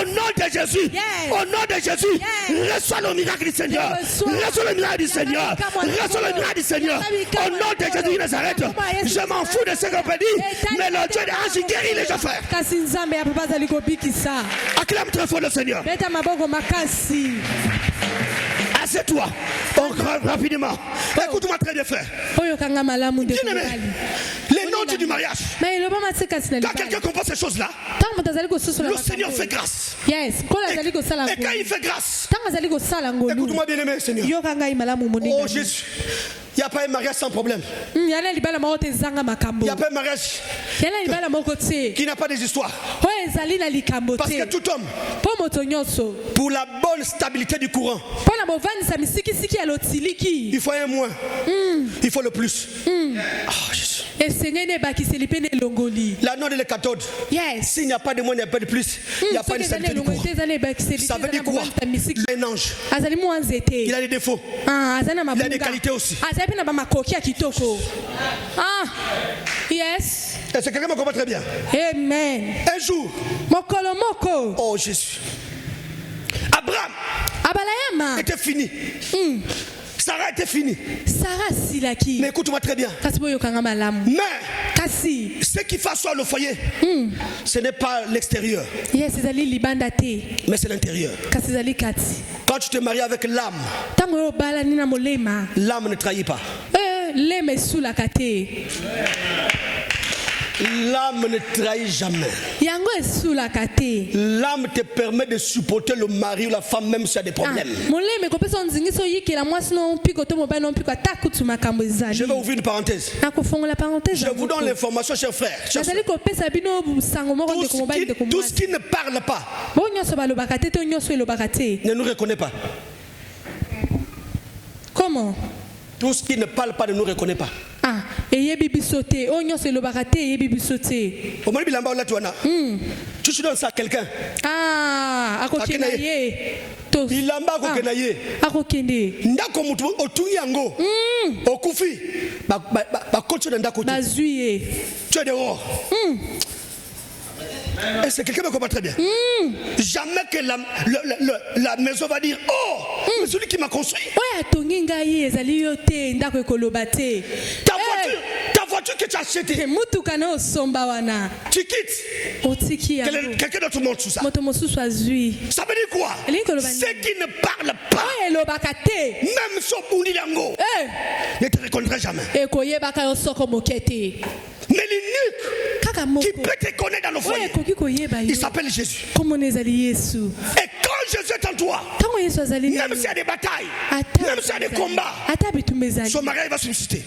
nom de Jésus, au nom de Jésus, reçois le miracle du Seigneur. Reçois le miracle du Seigneur. Reçois le miracle du Seigneur. Au nom de Jésus de Nazareth, je m'en fous de ce qu'on peut dire, mais le Dieu de l'ange guérit les gens, frères. Acclame très fort le Seigneur. Assieds-toi. Rapidement. Écoute-moi très bien, frère. Bien-aimé, les noms du mariage. Quand quelqu'un comprend ces choses-là, le Seigneur fait grâce. Et quand il fait grâce, écoute-moi bien aimé, Seigneur. Oh Jésus, il n'y a pas un mariage sans problème. Il n'y a pas un mariage qui n'a pas des histoires. Parce que tout homme, pour la bonne stabilité du courant, il faut un moins, il faut le plus. Oh Jésus. L'anneau de la cathode, s'il n'y a pas de moins, il n'y a pas de plus, il n'y a pas de stabilité du courant. Ça veut dire quoi? Un ange, il a des défauts, il a des qualités aussi. Yes. Est-ce que quelqu'un me comprend très bien? Amen. Un jour, oh Jésus, Abraham était fini. Sarah était finie. Mais écoute-moi très bien. Mais ce qui fait asseoir le foyer, ce n'est pas l'extérieur, mais c'est l'intérieur. Quand tu te maries avec l'âme, l'âme ne trahit pas. L'âme ne trahit jamais. L'âme te permet de supporter le mari ou la femme même s'il y a des problèmes. Je vais ouvrir une parenthèse. Je vous donne l'information, chers frères. Tout ce qui ne parle pas ne nous reconnaît pas. Comment? Tout ce qui ne parle pas ne nous reconnaît pas. Tu donnes ça à quelqu'un. Bilamba kokenaye. Ndako mutu otungi yango. Okufi. Ba kocho na ndako. Bazuye. Tu es dehors. Et c'est quelqu'un me comprend très bien. Jamais que la maison va dire oh, mais celui qui m'a construit. Ta voiture que tu as achetée, tu quittes. Quelqu'un d'autre monte sous ça. Ça veut dire quoi? Ceux qui ne parlent pas, même si on punit l'ango, ne te reconnaîtra jamais. Mais l'unique qui peut te connaître dans le foyer, il s'appelle Jésus. Et quand Jésus est en toi, même s'il y a des batailles, même s'il y a des combats, son mariage va susciter.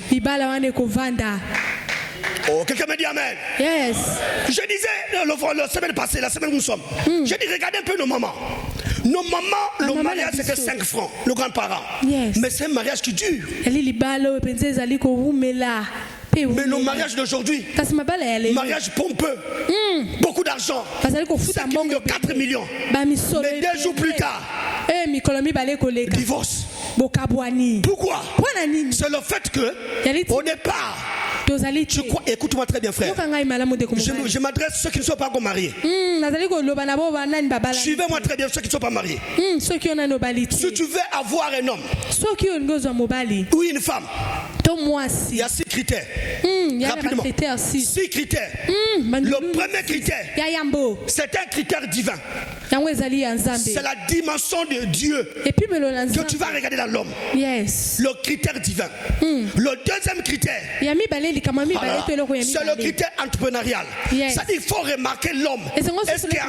Oh, quelqu'un me dit amen. Yes. Je disais la semaine passée, la semaine où nous sommes, j'ai dit regardez un peu nos mamans. Nos mamans, le mariage c'était 5 francs, nos grands-parents. Yes. Mais c'est un mariage qui dure. Mais nos mariages d'aujourd'hui, mariage pompeux, beaucoup d'argent, 5 millions, 4 millions. Mais 2 jours plus tard, divorce. Pourquoi? C'est le fait que au départ, tu crois, écoute-moi très bien frère, je m'adresse à ceux qui ne sont pas encore mariés. Suivez-moi très bien ceux qui ne sont pas mariés. Si tu veux avoir un homme ou une femme, il y a 6 critères. Rapidement. 6 critères. Le premier critère, c'est un critère divin. C'est la dimension de Dieu que tu vas regarder dans l'homme. Yes. Le critère divin. Le deuxième critère, c'est le critère entrepreneurial. Yes. C'est-à-dire qu'il faut remarquer l'homme. Est-ce qu'en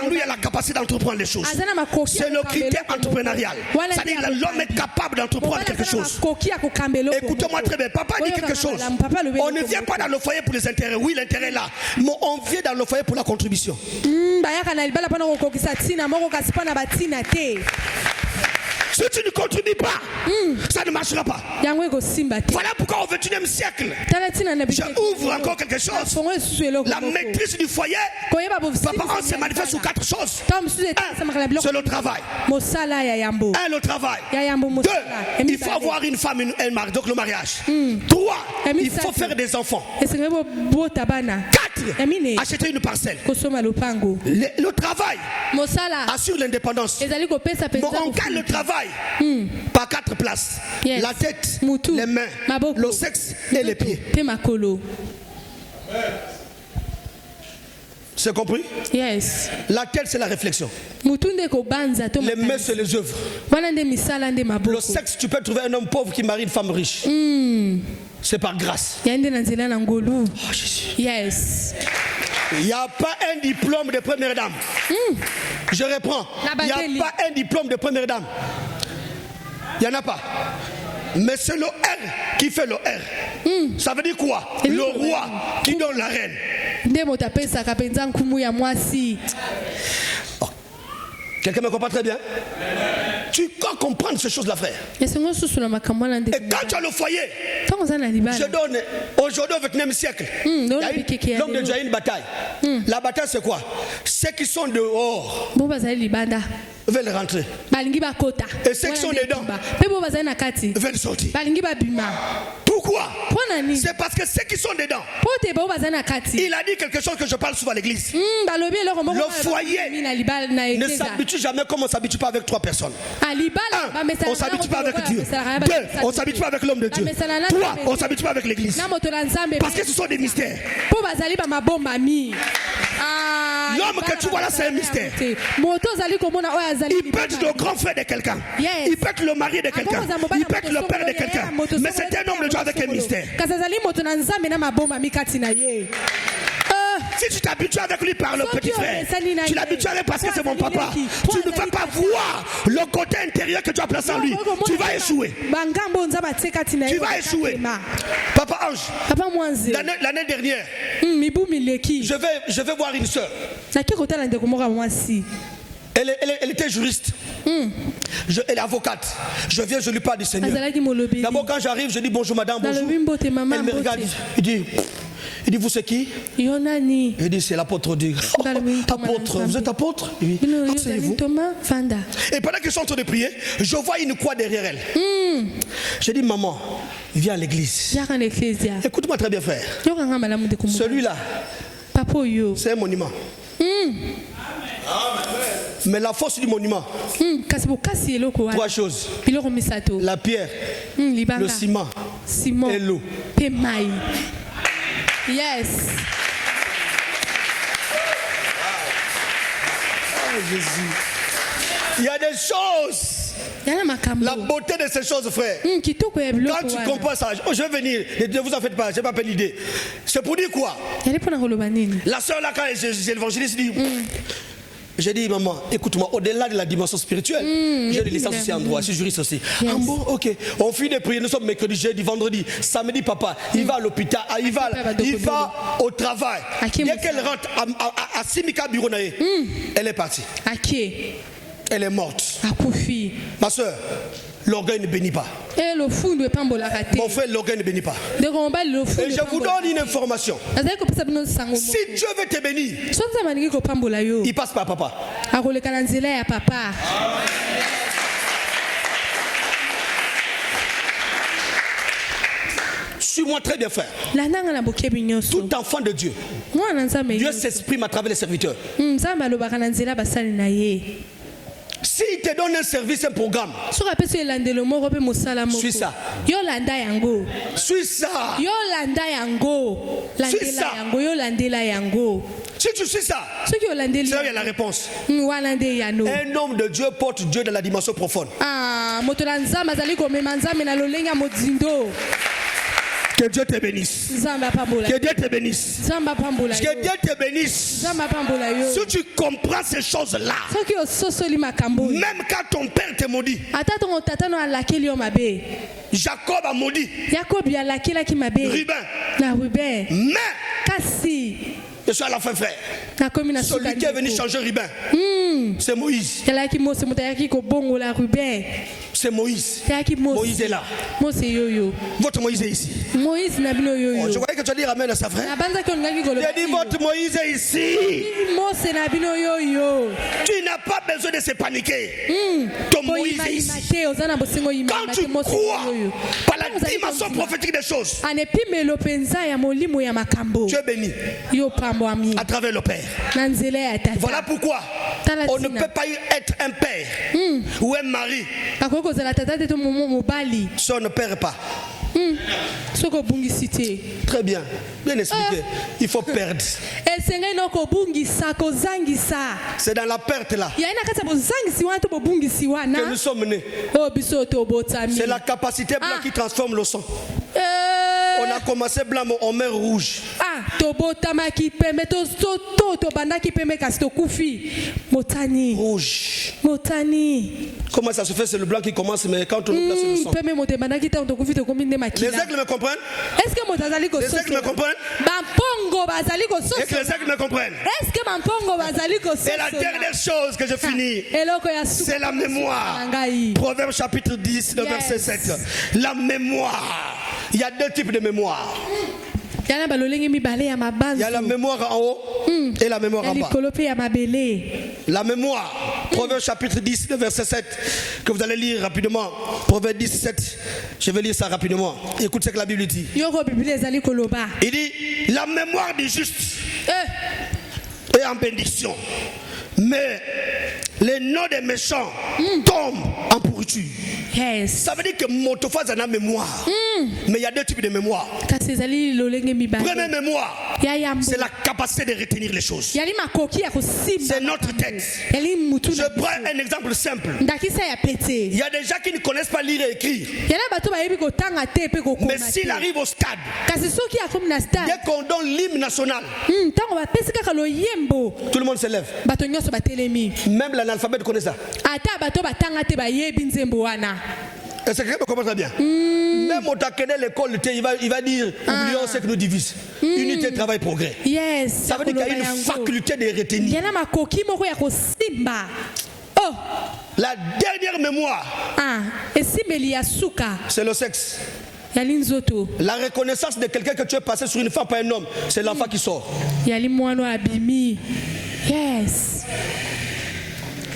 lui il a la capacité d'entreprendre les choses? C'est le critère entrepreneurial. C'est-à-dire que l'homme est capable d'entreprendre quelque chose. Écoutez-moi très bien. Papa dit quelque chose. On ne vient pas dans le foyer pour les intérêts. Oui, l'intérêt est là. Mais on vient dans le foyer pour la contribution. Si tu ne contribues pas, ça ne marchera pas. Voilà pourquoi au XXIe siècle, j'ouvre encore quelque chose. La maîtrise du foyer, papa, on se manifeste sur 4 choses. 1, c'est le travail. 1, le travail. 2, il faut avoir une femme et un mari, donc le mariage. 3, il faut faire des enfants. 4, acheter une parcelle. Le travail assure l'indépendance. Mais on gagne le travail par 4 places. Yes. La tête, les mains, le sexe et les pieds. C'est compris? Yes. La tête, c'est la réflexion. Les mains, c'est les œuvres. Le sexe, tu peux trouver un homme pauvre qui marie une femme riche. C'est par grâce. Oh, Jésus. Yes. Il n'y a pas un diplôme de première dame. Je reprends. Il n'y a pas un diplôme de première dame. Il n'y en a pas. Mais c'est le R qui fait le R. Ça veut dire quoi? Le roi qui donne la reine. Oh. Quelqu'un me comprend très bien? Tu dois comprendre ces choses-là, frère. Et quand tu as le foyer, je donne, aujourd'hui au XXIe siècle, l'homme de Dieu a une bataille. La bataille, c'est quoi? Ceux qui sont dehors veulent rentrer. Et ceux qui sont dedans veulent sortir. Pourquoi? C'est parce que ceux qui sont dedans, il a dit quelque chose que je parle souvent à l'église. Le foyer ne s'habitue jamais comme on ne s'habitue pas avec 3 personnes. 1, on ne s'habitue pas avec Dieu. 2, on ne s'habitue pas avec l'homme de Dieu. 3, on ne s'habitue pas avec l'église. Parce que ce sont des mystères. L'homme que tu vois là, c'est un mystère. Il peut être le grand frère de quelqu'un. Il peut être le mari de quelqu'un. Il peut être le père de quelqu'un. Mais c'est un homme de Dieu avec un mystère. Si tu t'habitues avec lui par le petit frère, tu l'habitues avec parce que c'est mon papa. Tu ne vas pas voir le côté intérieur que tu as placé en lui. Tu vas échouer. Tu vas échouer. Papa Ange, l'année dernière, je vais voir une soeur. Elle était juriste. Elle est avocate. Je viens, je lui parle du Seigneur. D'abord, quand j'arrive, je dis bonjour madame, bonjour. Elle me regarde, il dit vous c'est qui? Il dit c'est l'apôtre Dieu. Apôtre, vous êtes apôtre? Oui. Asseyez-vous. Et pendant qu'ils sont en train de prier, je vois une croix derrière elle. Je dis maman, viens à l'église. Écoute-moi très bien frère. Celui-là, c'est un monument. Mais la force du monument, 3 choses: la pierre, le ciment et l'eau. Yes. Oh Jésus. Il y a des choses. La beauté de ces choses, frère. Quand tu comprends ça, je vais venir. Ne vous en faites pas, je n'ai pas pris l'idée. C'est pour dire quoi? La soeur là, quand j'évangélise, dit. J'ai dit, maman, écoute-moi, au-delà de la dimension spirituelle, j'ai des licences aussi en droit, je suis juriste aussi. Yes. Ah bon, ok. On finit de prier, nous sommes mercredi, jeudi, vendredi, samedi, papa, il va à l'hôpital, il va au travail. Dès qu'elle rentre à Simika Bureau, elle est partie. Elle est morte. Ma soeur, l'orgueil ne bénit pas. Mon frère, l'orgueil ne bénit pas. Et je vous donne une information. Si Dieu veut te bénir, il passe par papa. Suis-moi très bien, frère. Tout enfant de Dieu, Dieu s'exprime à travers les serviteurs. S'il te donne un service, un programme, suis ça. Suis ça. Suis ça. Si tu suis ça, c'est là où il y a la réponse. Un homme de Dieu porte Dieu dans la dimension profonde. Que Dieu te bénisse. Que Dieu te bénisse. Que Dieu te bénisse. Si tu comprends ces choses-là, même quand ton père te maudit, Jacob a maudit Ruben. Mais je suis à la fin, frère. Celui qui est venu changer Ruben, c'est Moïse. C'est Moïse. Moïse est là. Votre Moïse est ici. Je croyais que tu allais dire amen à sa frère. J'ai dit votre Moïse est ici. Tu n'as pas besoin de se paniquer. Ton Moïse est ici. Quand tu crois par la dimension prophétique des choses, tu es béni à travers le Père. Voilà pourquoi on ne peut pas être un père ou un mari si on ne perd pas. Très bien, bien expliqué. Il faut perdre. C'est dans la perte là que nous sommes nés. C'est la capacité blanc qui transforme le sang. On a commencé blanc, mais on meurt rouge. Rouge. Comment ça se fait? C'est le blanc qui commence, mais quand on nous place le sang. Les aigles me comprennent? Les aigles me comprennent? Et que les aigles me comprennent? Et la dernière chose que je finis, c'est la mémoire. Proverbe chapitre 10, le verset 7. La mémoire. Il y a deux types de mémoire. Il y a la mémoire en haut et la mémoire en bas. La mémoire, Proverbe chapitre 10, le verset 7, que vous allez lire rapidement. Proverbe 10, 7. Je vais lire ça rapidement. Écoute ce que la Bible dit. Il dit, la mémoire du juste est en bénédiction, mais les noms des méchants tombent en pourriture. Ça veut dire que Motophase a mémoire. Mais il y a deux types de mémoire. Première mémoire, c'est la capacité de retenir les choses. C'est notre tête. Je prends un exemple simple. Il y a des gens qui ne connaissent pas lire et écrire. Mais s'il arrive au stade, dès qu'on donne l'hymne national, tout le monde se lève. Même l'analphabète connaît ça. Est-ce que vous comprenez bien? Même au taquet de l'école, il va dire oublions ce que nous divise. Unité, travail, progrès. Ça veut dire qu'il y a une faculté de retenir. La dernière mémoire, c'est le sexe. La reconnaissance de quelqu'un que tu es passé sur une femme par un homme, c'est l'enfant qui sort.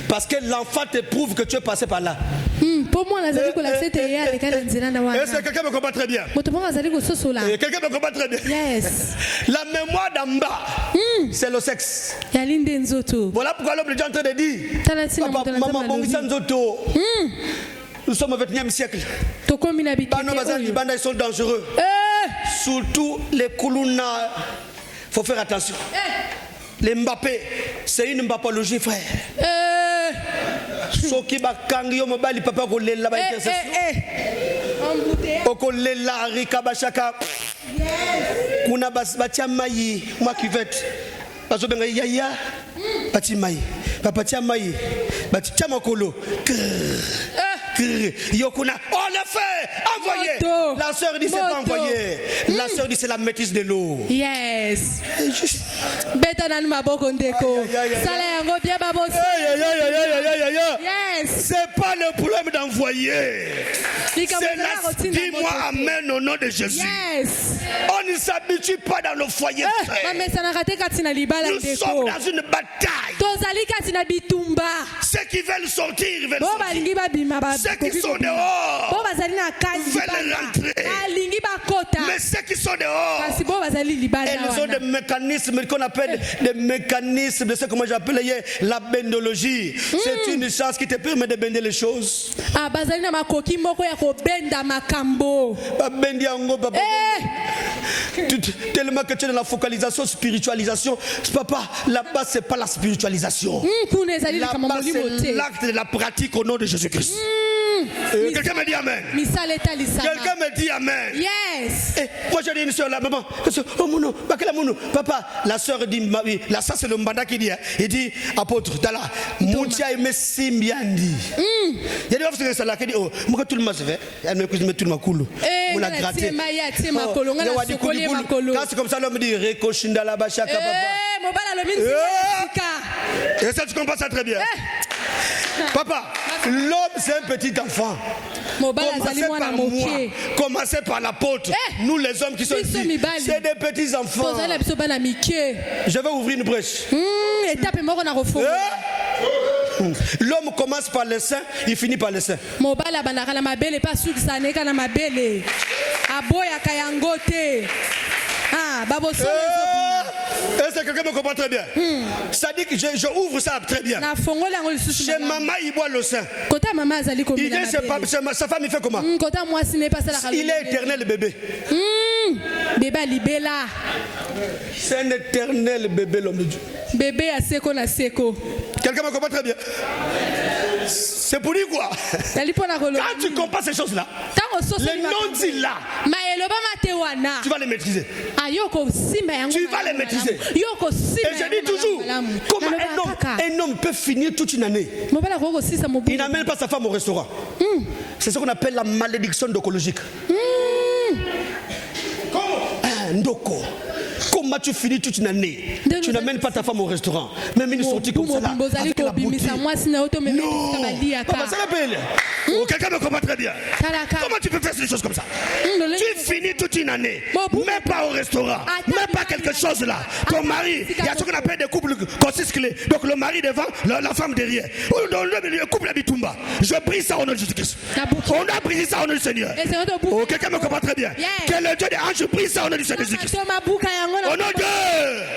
Parce que l'enfant te prouve que tu es passé par là. Est-ce que quelqu'un me comprend très bien? Quelqu'un me comprend très bien? La mémoire d'en bas, c'est le sexe. Voilà pourquoi l'homme est en train de dire Papa, maman, nous sommes au 21e siècle. Ils sont dangereux. Surtout les Koulouna. Il faut faire attention. Les Mbappé, c'est une Mbappologie, frère. Soki bakangi mobali papa kolela ba intercession. Okolela rika bashaka. Kuna batia mai moi cuvette. Bazo benga yaya. Bati mai. Papa tia mai. Bati tia makolo. Yokuna, on le fait, envoyez. La sœur dit c'est pas envoyé. La sœur dit c'est la maîtrise de l'eau. Yes. C'est pas le problème d'envoyer. C'est dis-moi amen au nom de Jésus. On ne s'habitue pas dans le foyer. Nous sommes dans une bataille. Ceux qui veulent sortir, veulent sortir. Ceux qui sont dehors veulent rentrer. Mais ceux qui sont dehors, ils ont des mécanismes qu'on appelle des mécanismes de ce que moi j'appelle la bendologie. C'est une chance qui te permet de bender les choses. Tellement que tu es dans la focalisation, spiritualisation. Papa, là-bas, c'est pas la spiritualisation. Là-bas, c'est l'acte de la pratique au nom de Jésus-Christ. Quelqu'un me dit Amen. Quelqu'un me dit Amen. Yes. Moi, j'ai dit une soeur là, maman. Oh mon nom, papa, la soeur dit, là, ça c'est le mandat qui dit. Il dit, apôtre, Dala, Moutia aimé Simbiandi. Il y a des gens qui sont là qui disent, oh, moi, tout le monde se fait. Elle me dit, tout le monde coule. On l'a gratté. Quand c'est comme ça, l'homme dit, Rekoshinda la bachaka, papa. Et ça, tu comprends ça très bien. Papa, l'homme c'est un petit enfant. Commencez par moi, commencez par l'apôtre. Nous les hommes qui sont ici, c'est des petits enfants. Je vais ouvrir une brèche. L'homme commence par les seins, il finit par les seins. Est-ce que quelqu'un me comprend très bien? Ça dit que je ouvre ça très bien. Chez maman, il boit le sein. Il dit, sa femme, il fait comment? Il est éternel bébé. C'est un éternel bébé, l'homme de Dieu. Quelqu'un me comprend très bien? C'est pour dire quoi? Quand tu comprends ces choses-là, les non-dits là, tu vas les maîtriser. Tu vas les maîtriser. Et je dis toujours, comment un homme peut finir toute une année? Il n'amène pas sa femme au restaurant. C'est ce qu'on appelle la malédiction ndokologique. Ndoko. Comment tu finis toute une année? Tu n'amènes pas ta femme au restaurant. Même une sortie comme ça là, avec la beauté. Non, papa, ça l'appelle. Quelqu'un me comprend très bien. Comment tu peux faire ces choses comme ça? Tu finis toute une année, même pas au restaurant, même pas quelque chose là. Ton mari, il y a ce qu'on appelle des couples consisclés. Donc le mari devant, la femme derrière. Dans le couple à Bitumba. Je prie ça au nom de Jésus-Christ. On a prié ça au nom du Seigneur. Quelqu'un me comprend très bien. Que le Dieu des anges, je prie ça au nom du Seigneur Jésus-Christ. Au nom de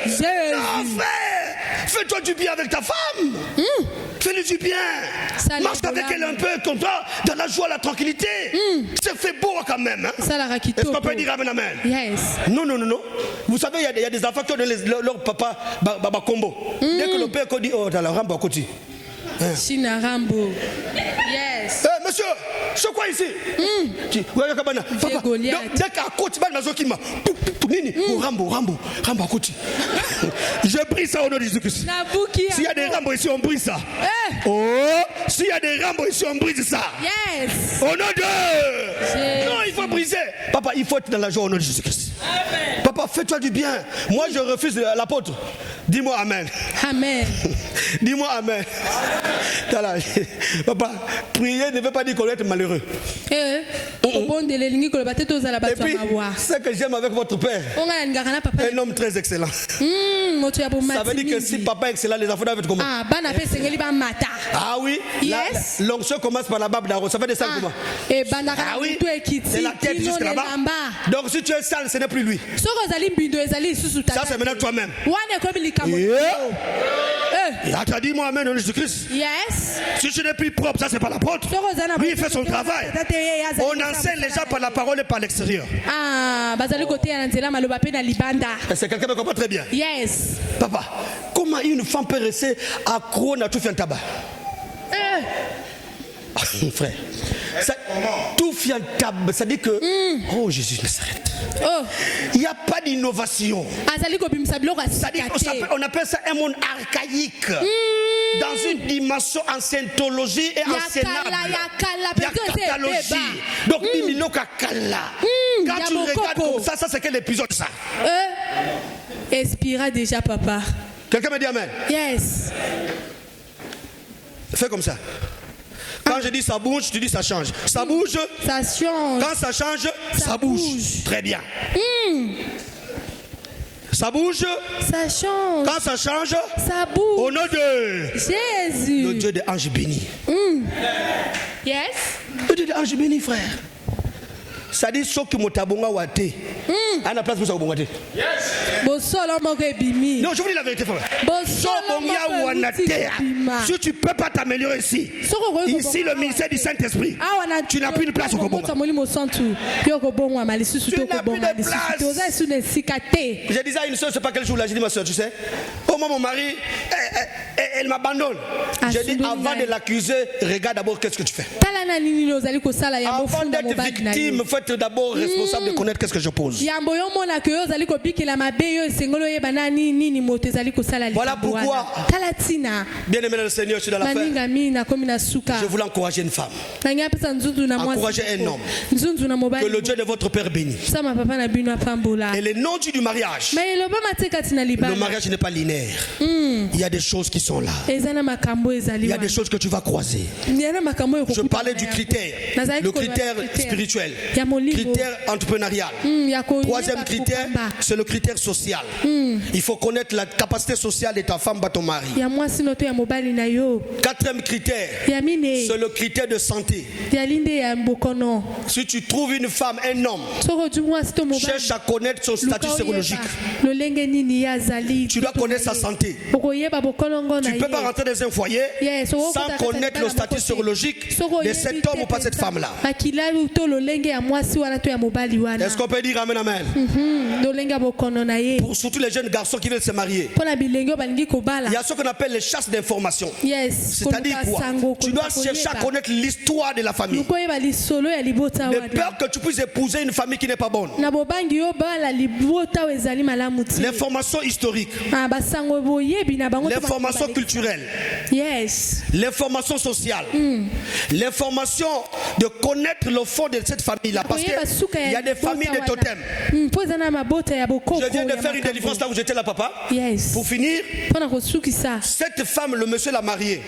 Jésus. Non, frère, fais-toi du bien avec ta femme. Fais-lui du bien. Marche avec elle un peu comme ça, dans la joie, la tranquillité. C'est fait beau quand même. Est-ce qu'on peut dire amen, amen? Yes. Non. Vous savez, il y a des enfants qui ont leur papa combo. Dès que le père dit, oh, dans la rambo à côté. China Rambo. Yes. Monsieur, c'est quoi ici? Papa, dès qu'à côté, Rambo à côté. Je prie ça au nom de Jésus-Christ. S'il y a des Rambo ici, on brise ça. Oh, s'il y a des Rambo ici, on brise ça. Yes. Au nom de... Non, il faut briser. Papa, il faut être dans la joie au nom de Jésus-Christ. Papa, fais-toi du bien. Moi, je refuse l'apôtre. Dis-moi amen. Amen. Dis-moi amen. Papa, prier ne veut pas dire qu'on est malheureux. Et puis, ce que j'aime avec votre père, un homme très excellent. Ça veut dire que si papa est excellent, les enfants doivent être comment? Ah oui. Yes. L'onction commence par la barbe d'Aaron. Ça fait des sales comment? Ah oui. C'est la tête jusque là-bas. Donc si tu es sale, ce n'est plus lui. Ça c'est maintenant toi-même. Il a dit moi amen au Jésus-Christ. Yes. Si tu n'es plus propre, ça c'est pas l'apôtre. Lui il fait son travail. On enseigne les gens par la parole et par l'extérieur. C'est quelqu'un qui me comprend très bien. Yes. Papa, comment une femme peut rester accro à tout fait un tabac? Frère, tout fait un tabac, ça dit que oh Jésus ne s'arrête. Il n'y a pas d'innovation. On appelle ça un monde archaïque. Dans une dimension ancientologie et anciennable. Il y a catalogie. Donc, quand tu regardes comme ça c'est quel épisode ça? Expira déjà, papa. Quelqu'un me dit amen? Yes. Fais comme ça. Quand je dis ça bouge, tu dis ça change. Ça bouge. Ça change. Quand ça change, ça bouge. Très bien. Ça bouge. Ça change. Quand ça change, ça bouge. Au nom de Jésus. Le Dieu des anges bénis. Yes. Le Dieu des anges bénis, frère. Ça dit ce que motabonga wate. À la place pour ça bonga. Yes. Non, je vous dis la vérité, frère. Bosolo wanate. Si tu ne peux pas t'améliorer ici, le ministère du Saint-Esprit, tu n'as plus de place au Kobonga. Tu n'as plus de place. Je disais à une soeur, je ne sais pas quel jour là, j'ai dit ma soeur, tu sais, au moment mon mari, elle m'abandonne. J'ai dit, avant de l'accuser, regarde d'abord qu'est-ce que tu fais. Avant d'être victime, il faut être d'abord responsable de connaître qu'est-ce que je pose. Voilà pourquoi, bien aimé dans le Seigneur, je suis dans la fin. Je voulais encourager une femme, encourager un homme, que le Dieu de votre Père bénisse. Et le nom du mariage, le mariage n'est pas linéaire. Il y a des choses qui sont là. Il y a des choses que tu vas croiser. Je parlais du critère, le critère spirituel, critère entrepreneurial. Troisième critère, c'est le critère social. Il faut connaître la capacité sociale de ta femme par ton mari. Quatrième critère, c'est le critère de santé. Si tu trouves une femme, un homme, cherche à connaître son statut sérologique. Tu dois connaître sa santé. Tu ne peux pas rentrer dans un foyer sans connaître le statut sérologique de cet homme ou pas cette femme-là. Est-ce qu'on peut dire amen, amen? Pour surtout les jeunes garçons qui veulent se marier, il y a ce qu'on appelle les chasses d'informations. C'est-à-dire quoi? Tu dois chercher à connaître l'histoire de la famille. De peur que tu puisses épouser une famille qui n'est pas bonne. L'information historique, l'information culturelle, l'information sociale, l'information de connaître le fond de cette famille-là. Parce qu'il y a des familles de totems. Je viens de faire une délivrance là où j'étais là, papa. Pour finir, cette femme, le monsieur l'a mariée.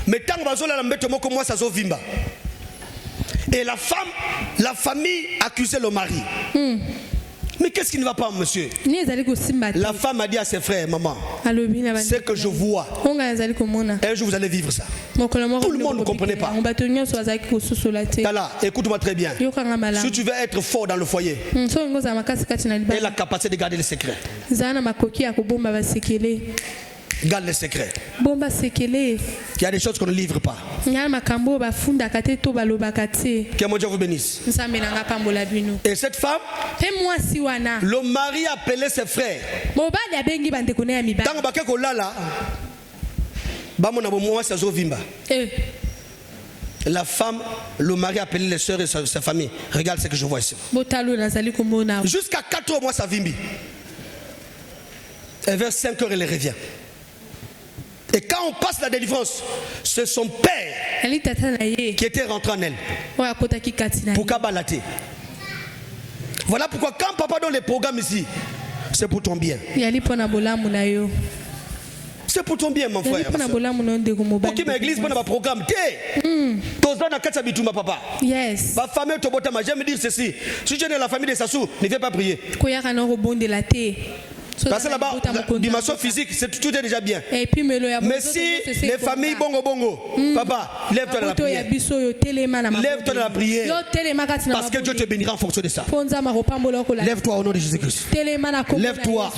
Mais tant que moi, ça vimba. Et la femme, la famille accusait le mari. Mais qu'est-ce qui ne va pas, monsieur? La femme a dit à ses frères, maman, c'est que je vois. Un jour, vous allez vivre ça. Tout le monde ne comprenait pas. Tala, écoute-moi très bien. Si tu veux être fort dans le foyer, et la capacité de garder le secret. Garde le secret. Il y a des choses qu'on ne livre pas. Que mon Dieu vous bénisse. Et cette femme, le mari appelait ses frères. La femme, le mari appelait les soeurs et sa famille. Regarde ce que je vois ici. Jusqu'à 4 mois, ça vimbi. Et vers 5 heures, elle revient. Et quand on passe la délivrance, c'est son père qui était rentré en elle pour kabalater. Voilà pourquoi quand papa donne les programmes ici, c'est pour ton bien. C'est pour ton bien, mon frère. Ok, mais l'église n'a pas de programme. Ma famille, j'aime dire ceci. Si tu es dans la famille de Sassou, ne viens pas prier. Parce que là-bas, dimension physique, tout est déjà bien. Mais si les familles bongo, papa, lève-toi dans la prière. Lève-toi dans la prière. Parce que Dieu te bénira en fonction de ça. Lève-toi au nom de Jésus-Christ. Lève-toi.